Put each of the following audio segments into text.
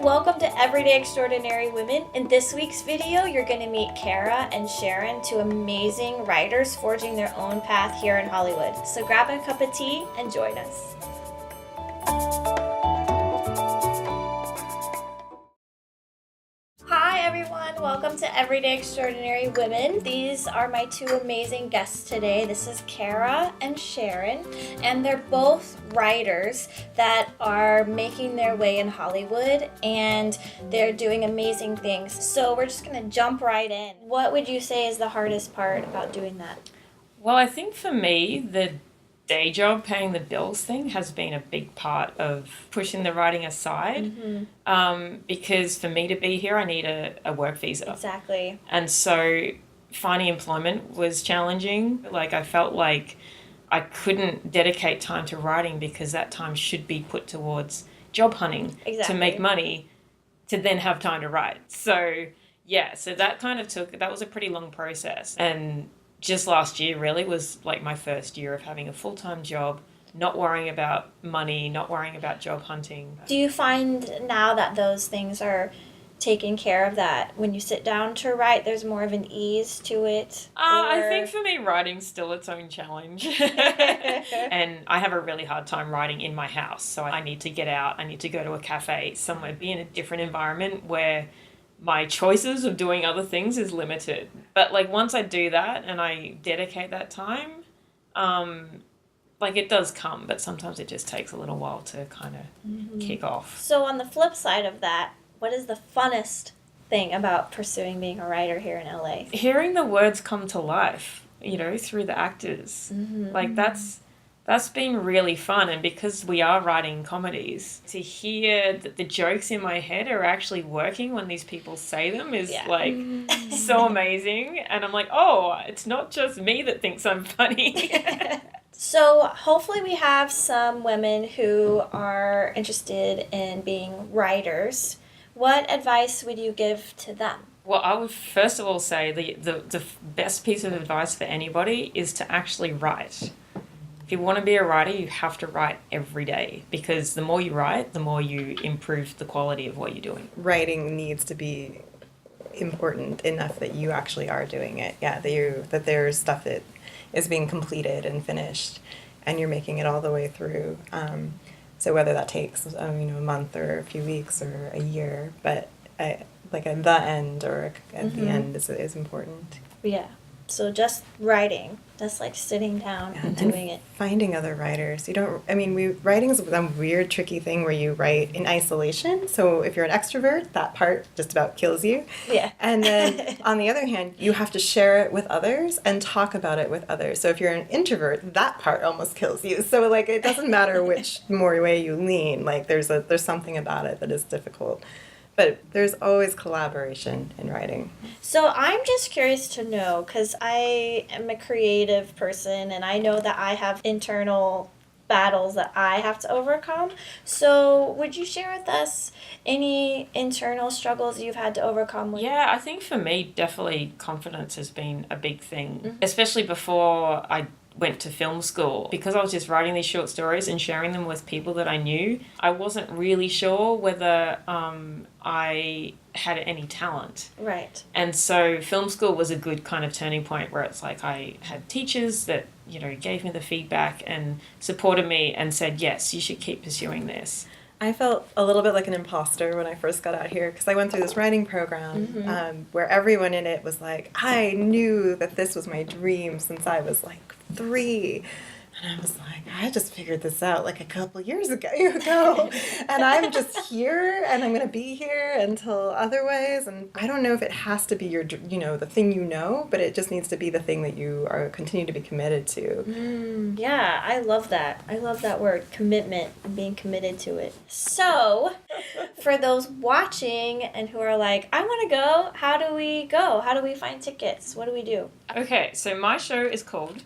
Welcome to Everyday Extraordinary Women. In this week's video, you're going to meet Kara and Sharon, two amazing writers forging their own path here in Hollywood. So grab a cup of tea and join us. Hi everyone, welcome to Everyday Extraordinary Women. These are my two amazing guests today. This is Kara and Sharon, and they're both writers that are making their way in Hollywood, and they're doing amazing things. So we're just gonna jump right in. What would you say is the hardest part about doing that? Well, I think for me, the day job paying the bills thing has been a big part of pushing the writing aside. Because for me to be here, I need a work visa. Exactly. And so finding employment was challenging. Like, I felt like I couldn't dedicate time to writing because that time should be put towards job hunting to make money to then have time to write. So yeah, so that was a pretty long process. And just last year really was like my first year of having a full-time job, not worrying about money, not worrying about job hunting. Do you find now that those things are taken care of, that when you sit down to write, there's more of an ease to it? I think for me, writing's still its own challenge. And I have a really hard time writing in my house. So I need to get out, I need to go to a cafe, somewhere, be in a different environment where my choices of doing other things is limited. But like once I do that and I dedicate that time, like it does come, but sometimes it just takes a little while to kind of kick off. So on the flip side of that, what is the funnest thing about pursuing being a writer here in LA? Hearing the words come to life, through the actors. Like that's been really fun. And because we are writing comedies, to hear that the jokes in my head are actually working when these people say them is like so amazing. And I'm like, oh, it's not just me that thinks I'm funny. So hopefully we have some women who are interested in being writers. What advice would you give to them? Well, I would first of all say the best piece of advice for anybody is to actually write. If you want to be a writer, you have to write every day, because the more you write, the more you improve the quality of what you're doing. Writing needs to be important enough that you actually are doing it. Yeah, that there's stuff that is being completed and finished, and you're making it all the way through. So whether that takes a month or a few weeks or a year, but like at the end or at the end is important. Yeah. So just writing, just like sitting down and doing it. Finding other writers. Writing is a weird, tricky thing where you write in isolation. So if you're an extrovert, that part just about kills you. Yeah. And then on the other hand, you have to share it with others and talk about it with others. So if you're an introvert, that part almost kills you. So like it doesn't matter which more way you lean. Like there's something about it that is difficult. But there's always collaboration in writing. So I'm just curious to know, because I am a creative person and I know that I have internal battles that I have to overcome. So would you share with us any internal struggles you've had to overcome? Yeah, I think for me, definitely confidence has been a big thing, especially before I went to film school. Because I was just writing these short stories and sharing them with people that I knew, I wasn't really sure whether I had any talent. Right. And so film school was a good kind of turning point where it's like I had teachers that, gave me the feedback and supported me and said, yes, you should keep pursuing this. I felt a little bit like an imposter when I first got out here, because I went through this writing program where everyone in it was like, I knew that this was my dream since I was like 3. And I was like, I just figured this out like a couple years ago. And I'm just here, and I'm going to be here until otherwise. And I don't know if it has to be your, the thing but it just needs to be the thing that you are continue to be committed to. Yeah, I love that. I love that word, commitment, and being committed to it. So, for those watching and who are like, I want to go, how do we go? How do we find tickets? What do we do? Okay, so my show is called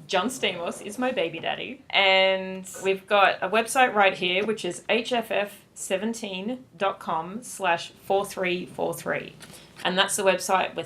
John Stamos is My Baby Daddy, and we've got a website right here, which is hff melindagrace17.com/4343. And that's the website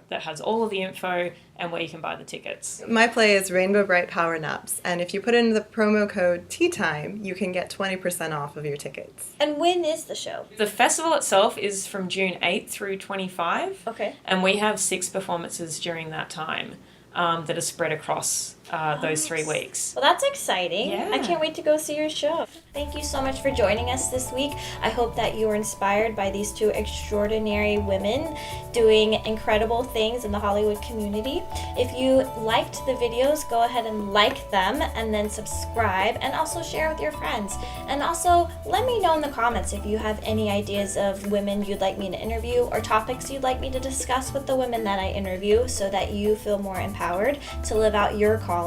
that has all of the info and where you can buy the tickets. My play is Rainbow Brite Power Naps, and if you put in the promo code Tea Time, you can get 20% off of your tickets. And when is the show? The festival itself is from June 8th through 25. Okay. And we have 6 performances during that time that are spread across those 3 weeks. Well, that's exciting. Yeah. I can't wait to go see your show. Thank you so much for joining us this week. I hope that you were inspired by these 2 extraordinary women doing incredible things in the Hollywood community. If you liked the videos, go ahead and like them and then subscribe and also share with your friends. And also let me know in the comments if you have any ideas of women you'd like me to interview or topics you'd like me to discuss with the women that I interview so that you feel more empowered to live out your calling.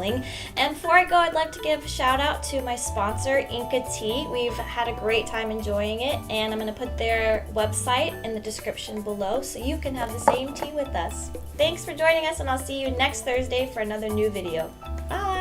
And before I go, I'd like to give a shout out to my sponsor, Inca Tea. We've had a great time enjoying it, and I'm going to put their website in the description below so you can have the same tea with us. Thanks for joining us, and I'll see you next Thursday for another new video. Bye!